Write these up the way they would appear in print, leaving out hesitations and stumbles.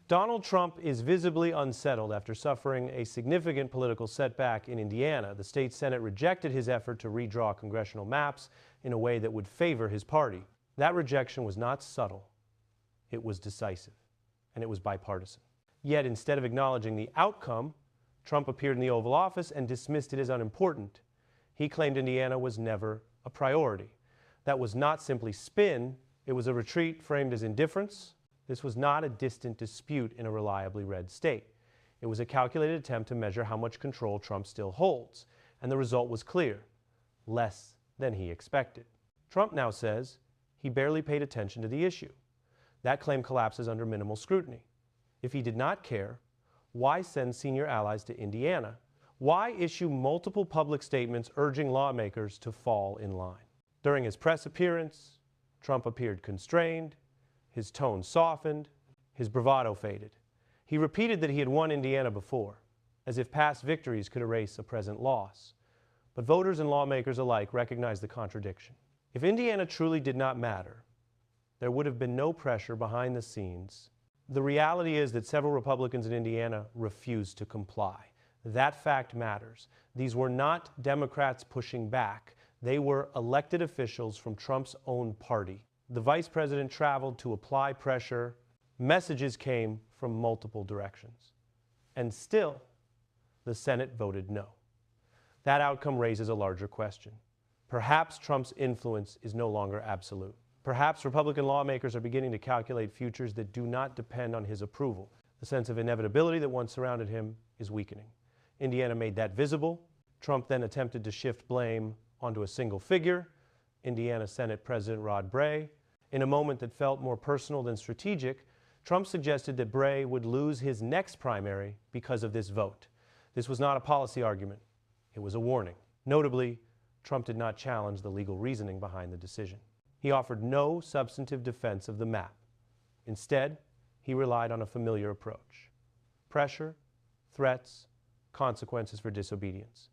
Donald Trump is visibly unsettled after suffering a significant political setback in Indiana. The state Senate rejected his effort to redraw congressional maps in a way that would favor his party. That rejection was not subtle. It was decisive, and it was bipartisan. Yet, instead of acknowledging the outcome, Trump appeared in the Oval Office and dismissed it as unimportant. He claimed Indiana was never a priority. That was not simply spin, it was a retreat framed as indifference. This was not a distant dispute in a reliably red state. It was a calculated attempt to measure how much control Trump still holds, and the result was clear: less than he expected. Trump now says he barely paid attention to the issue. That claim collapses under minimal scrutiny. If he did not care, why send senior allies to Indiana? Why issue multiple public statements urging lawmakers to fall in line? During his press appearance, Trump appeared constrained, his tone softened, his bravado faded. He repeated that he had won Indiana before, as if past victories could erase a present loss. But voters and lawmakers alike recognized the contradiction. If Indiana truly did not matter, there would have been no pressure behind the scenes. The reality is that several Republicans in Indiana refused to comply. That fact matters. These were not Democrats pushing back. They were elected officials from Trump's own party. The vice president traveled to apply pressure. Messages came from multiple directions. And still, the Senate voted no. That outcome raises a larger question. Perhaps Trump's influence is no longer absolute. Perhaps Republican lawmakers are beginning to calculate futures that do not depend on his approval. The sense of inevitability that once surrounded him is weakening. Indiana made that visible. Trump then attempted to shift blame onto a single figure, Indiana Senate President Rod Bray. In a moment that felt more personal than strategic, Trump suggested that Bray would lose his next primary because of this vote. This was not a policy argument. It was a warning. Notably, Trump did not challenge the legal reasoning behind the decision. He offered no substantive defense of the map. Instead, he relied on a familiar approach: pressure, threats, consequences for disobedience.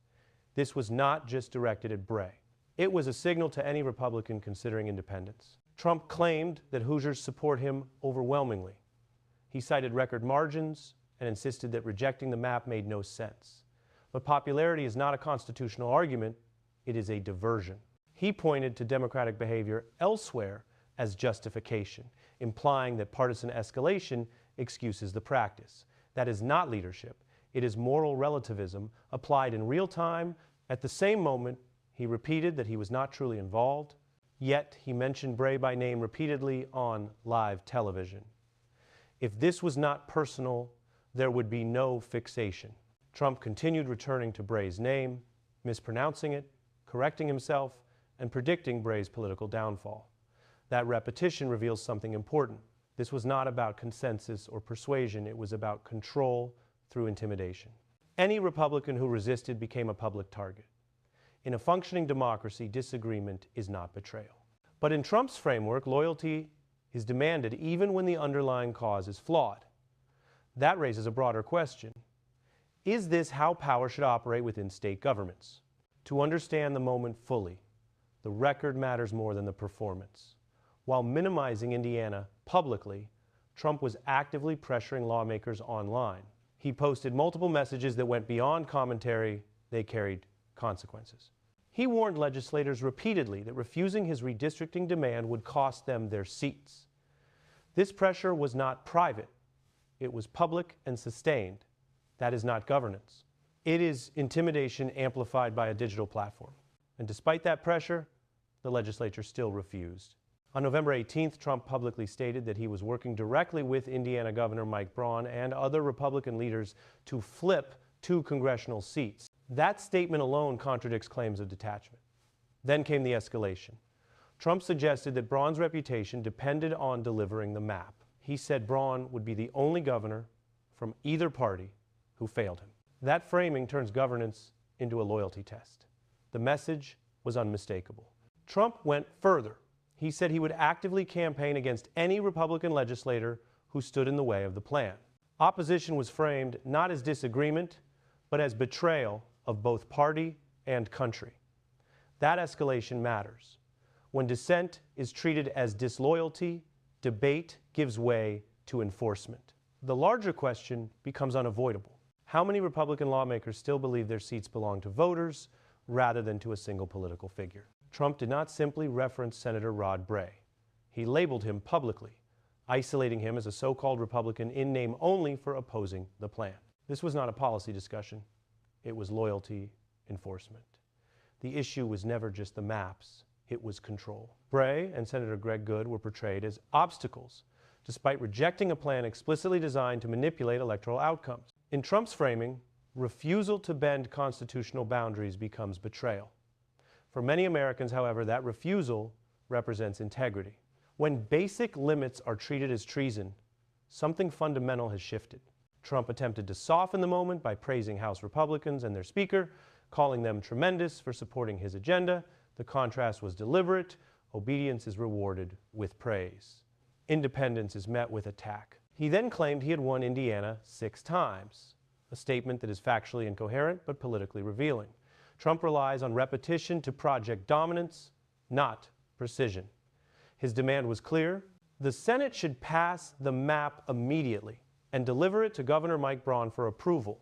This was not just directed at Bray. It was a signal to any Republican considering independence. Trump claimed that Hoosiers support him overwhelmingly. He cited record margins and insisted that rejecting the map made no sense. But popularity is not a constitutional argument, it is a diversion. He pointed to Democratic behavior elsewhere as justification, implying that partisan escalation excuses the practice. That is not leadership. It is moral relativism applied in real time. At the same moment, he repeated that he was not truly involved, yet he mentioned Bray by name repeatedly on live television. If this was not personal, there would be no fixation. Trump continued returning to Bray's name, mispronouncing it, correcting himself, and predicting Bray's political downfall. That repetition reveals something important. This was not about consensus or persuasion. It was about control through intimidation. Any Republican who resisted became a public target. In a functioning democracy, disagreement is not betrayal. But in Trump's framework, loyalty is demanded even when the underlying cause is flawed. That raises a broader question. Is this how power should operate within state governments? To understand the moment fully, the record matters more than the performance. While minimizing Indiana publicly, Trump was actively pressuring lawmakers online. He posted multiple messages that went beyond commentary. They carried consequences. He warned legislators repeatedly that refusing his redistricting demand would cost them their seats. This pressure was not private. It was public and sustained. That is not governance. It is intimidation amplified by a digital platform. And despite that pressure, the legislature still refused. On November 18th, Trump publicly stated that he was working directly with Indiana Governor Mike Braun and other Republican leaders to flip 2 congressional seats. That statement alone contradicts claims of detachment. Then came the escalation. Trump suggested that Braun's reputation depended on delivering the map. He said Braun would be the only governor from either party who failed him. That framing turns governance into a loyalty test. The message was unmistakable. Trump went further. He said he would actively campaign against any Republican legislator who stood in the way of the plan. Opposition was framed not as disagreement, but as betrayal of both party and country. That escalation matters. When dissent is treated as disloyalty, debate gives way to enforcement. The larger question becomes unavoidable. How many Republican lawmakers still believe their seats belong to voters rather than to a single political figure? Trump did not simply reference Senator Rod Bray. He labeled him publicly, isolating him as a so-called Republican in name only for opposing the plan. This was not a policy discussion. It was loyalty enforcement. The issue was never just the maps. It was control. Bray and Senator Greg Goode were portrayed as obstacles, despite rejecting a plan explicitly designed to manipulate electoral outcomes. In Trump's framing, refusal to bend constitutional boundaries becomes betrayal. For many Americans, however, that refusal represents integrity. When basic limits are treated as treason, something fundamental has shifted. Trump attempted to soften the moment by praising House Republicans and their Speaker, calling them tremendous for supporting his agenda. The contrast was deliberate. Obedience is rewarded with praise. Independence is met with attack. He then claimed he had won Indiana 6 times, a statement that is factually incoherent but politically revealing. Trump relies on repetition to project dominance, not precision. His demand was clear. The Senate should pass the map immediately and deliver it to Governor Mike Braun for approval.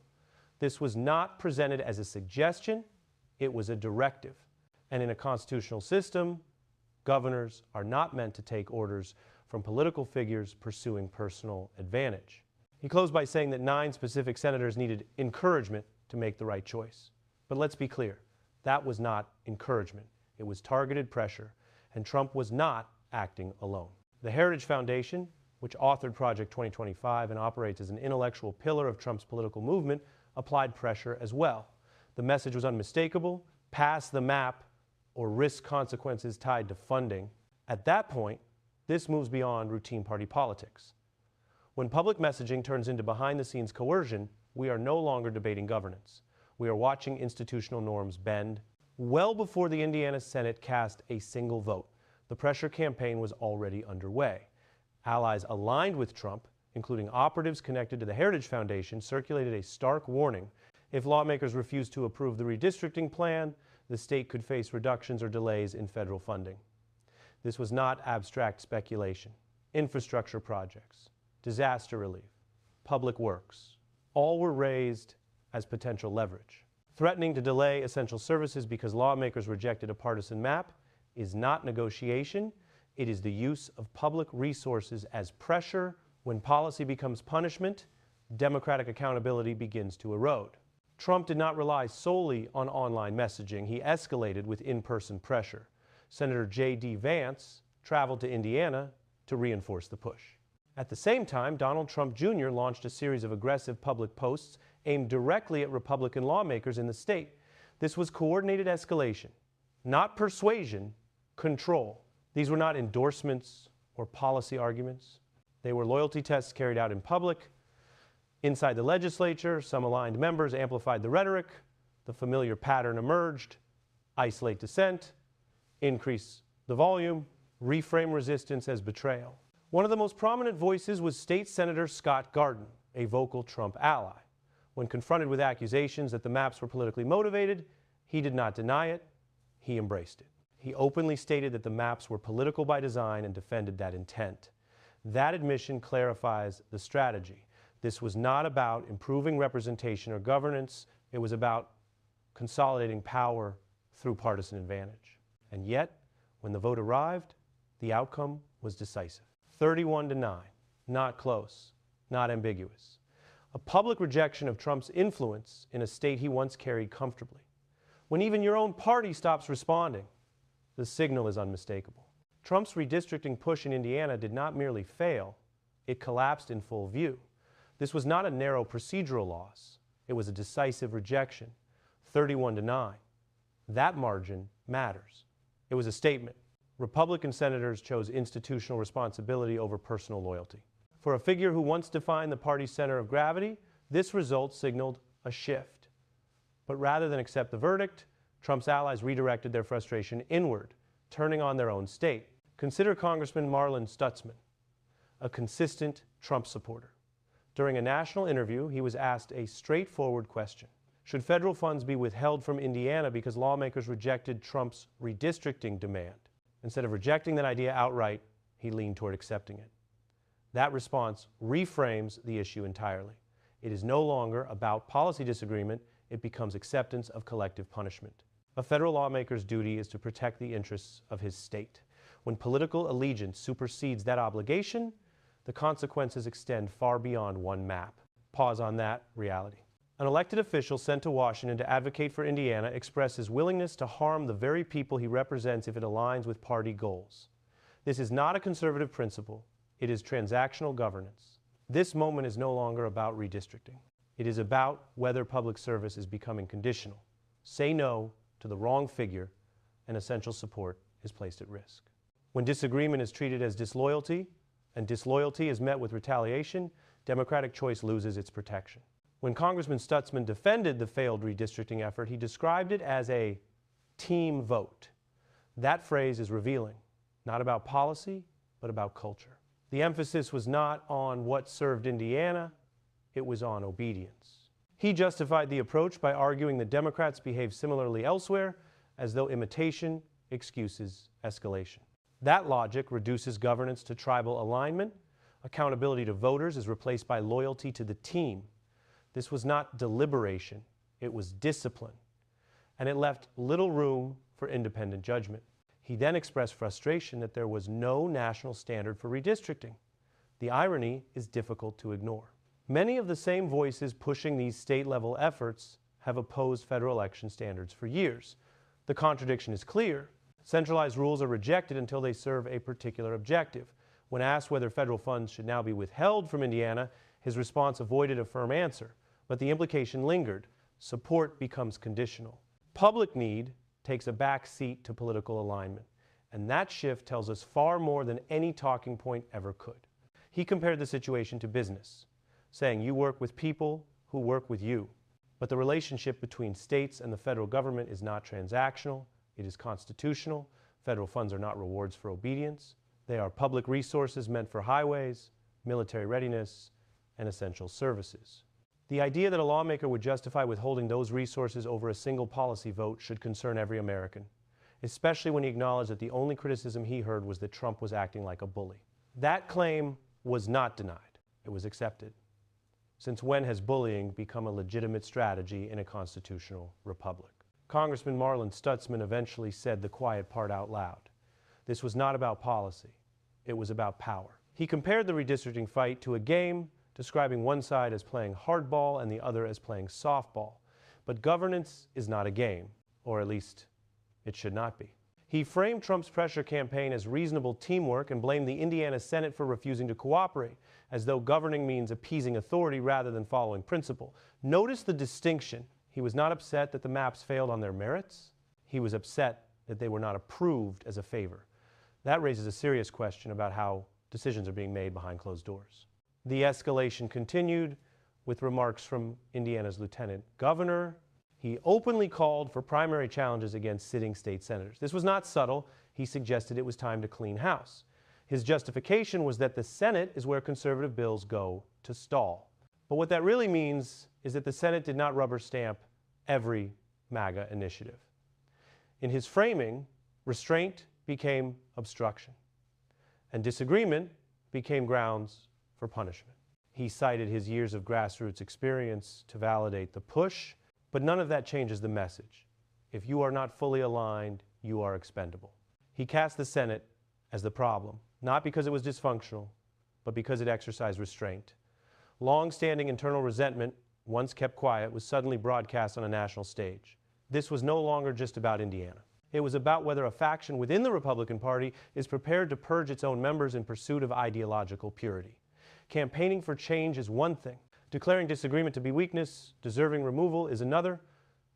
This was not presented as a suggestion, it was a directive. And in a constitutional system, governors are not meant to take orders from political figures pursuing personal advantage. He closed by saying that 9 specific senators needed encouragement to make the right choice. But let's be clear, that was not encouragement. It was targeted pressure, and Trump was not acting alone. The Heritage Foundation, which authored Project 2025 and operates as an intellectual pillar of Trump's political movement, applied pressure as well. The message was unmistakable: pass the map or risk consequences tied to funding. At that point, this moves beyond routine party politics. When public messaging turns into behind-the-scenes coercion, we are no longer debating governance. We are watching institutional norms bend. Well before the Indiana Senate cast a single vote, the pressure campaign was already underway. Allies aligned with Trump, including operatives connected to the Heritage Foundation, circulated a stark warning. If lawmakers refused to approve the redistricting plan, the state could face reductions or delays in federal funding. This was not abstract speculation. Infrastructure projects, disaster relief, public works, all were raised as potential leverage. Threatening to delay essential services because lawmakers rejected a partisan map is not negotiation. It is the use of public resources as pressure. When policy becomes punishment, democratic accountability begins to erode. Trump did not rely solely on online messaging. He escalated with in-person pressure. Senator J.D. Vance traveled to Indiana to reinforce the push. At the same time, Donald Trump Jr. launched a series of aggressive public posts aimed directly at Republican lawmakers in the state. This was coordinated escalation, not persuasion, control. These were not endorsements or policy arguments. They were loyalty tests carried out in public. Inside the legislature, some aligned members amplified the rhetoric. The familiar pattern emerged: isolate dissent, increase the volume, reframe resistance as betrayal. One of the most prominent voices was State Senator Scott Garden, a vocal Trump ally. When confronted with accusations that the maps were politically motivated, he did not deny it, he embraced it. He openly stated that the maps were political by design and defended that intent. That admission clarifies the strategy. This was not about improving representation or governance. It was about consolidating power through partisan advantage. And yet, when the vote arrived, the outcome was decisive. 31-9, not close, not ambiguous. A public rejection of Trump's influence in a state he once carried comfortably. When even your own party stops responding, the signal is unmistakable. Trump's redistricting push in Indiana did not merely fail, it collapsed in full view. This was not a narrow procedural loss. It was a decisive rejection, 31-9. That margin matters. It was a statement. Republican senators chose institutional responsibility over personal loyalty. For a figure who once defined the party's center of gravity, this result signaled a shift. But rather than accept the verdict, Trump's allies redirected their frustration inward, turning on their own state. Consider Congressman Marlin Stutzman, a consistent Trump supporter. During a national interview, he was asked a straightforward question. Should federal funds be withheld from Indiana because lawmakers rejected Trump's redistricting demand? Instead of rejecting that idea outright, he leaned toward accepting it. That response reframes the issue entirely. It is no longer about policy disagreement, it becomes acceptance of collective punishment. A federal lawmaker's duty is to protect the interests of his state. When political allegiance supersedes that obligation, the consequences extend far beyond one map. Pause on that reality. An elected official sent to Washington to advocate for Indiana expresses willingness to harm the very people he represents if it aligns with party goals. This is not a conservative principle. It is transactional governance. This moment is no longer about redistricting. It is about whether public service is becoming conditional. Say no to the wrong figure, and essential support is placed at risk. When disagreement is treated as disloyalty, and disloyalty is met with retaliation, democratic choice loses its protection. When Congressman Stutzman defended the failed redistricting effort, he described it as a team vote. That phrase is revealing, not about policy, but about culture. The emphasis was not on what served Indiana, it was on obedience. He justified the approach by arguing that Democrats behave similarly elsewhere, as though imitation excuses escalation. That logic reduces governance to tribal alignment. Accountability to voters is replaced by loyalty to the team. This was not deliberation, it was discipline. And it left little room for independent judgment. He then expressed frustration that there was no national standard for redistricting. The irony is difficult to ignore. Many of the same voices pushing these state-level efforts have opposed federal election standards for years. The contradiction is clear. Centralized rules are rejected until they serve a particular objective. When asked whether federal funds should now be withheld from Indiana, his response avoided a firm answer, but the implication lingered. Support becomes conditional. Public need takes a back seat to political alignment, and that shift tells us far more than any talking point ever could. He compared the situation to business, saying you work with people who work with you. But the relationship between states and the federal government is not transactional, it is constitutional. Federal funds are not rewards for obedience. They are public resources meant for highways, military readiness, and essential services. The idea that a lawmaker would justify withholding those resources over a single policy vote should concern every American, especially when he acknowledged that the only criticism he heard was that Trump was acting like a bully. That claim was not denied, it was accepted. Since when has bullying become a legitimate strategy in a constitutional republic? Congressman Marlin Stutzman eventually said the quiet part out loud. This was not about policy, it was about power. He compared the redistricting fight to a game, describing one side as playing hardball and the other as playing softball. But governance is not a game, or at least it should not be. He framed Trump's pressure campaign as reasonable teamwork and blamed the Indiana Senate for refusing to cooperate, as though governing means appeasing authority rather than following principle. Notice the distinction. He was not upset that the maps failed on their merits. He was upset that they were not approved as a favor. That raises a serious question about how decisions are being made behind closed doors. The escalation continued with remarks from Indiana's lieutenant governor. He openly called for primary challenges against sitting state senators. This was not subtle. He suggested it was time to clean house. His justification was that the Senate is where conservative bills go to stall. But what that really means is that the Senate did not rubber stamp every MAGA initiative. In his framing, restraint became obstruction, and disagreement became grounds for punishment. He cited his years of grassroots experience to validate the push, but none of that changes the message. If you are not fully aligned, you are expendable. He cast the Senate as the problem, not because it was dysfunctional, but because it exercised restraint. Long-standing internal resentment, once kept quiet, was suddenly broadcast on a national stage. This was no longer just about Indiana. It was about whether a faction within the Republican Party is prepared to purge its own members in pursuit of ideological purity. Campaigning for change is one thing. Declaring disagreement to be weakness, deserving removal, is another.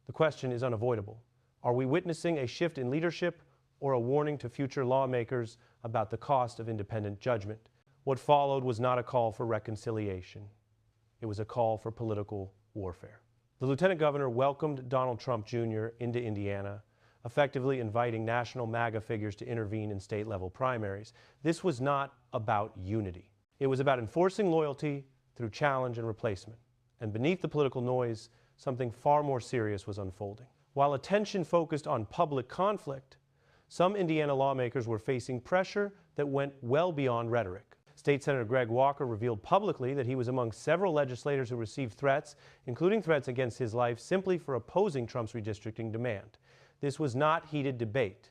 The question is unavoidable. Are we witnessing a shift in leadership or a warning to future lawmakers about the cost of independent judgment? What followed was not a call for reconciliation. It was a call for political warfare. The lieutenant governor welcomed Donald Trump Jr. into Indiana, effectively inviting national MAGA figures to intervene in state-level primaries. This was not about unity. It was about enforcing loyalty through challenge and replacement. And beneath the political noise, something far more serious was unfolding. While attention focused on public conflict, some Indiana lawmakers were facing pressure that went well beyond rhetoric. State Senator Greg Walker revealed publicly that he was among several legislators who received threats, including threats against his life, simply for opposing Trump's redistricting demand. This was not heated debate.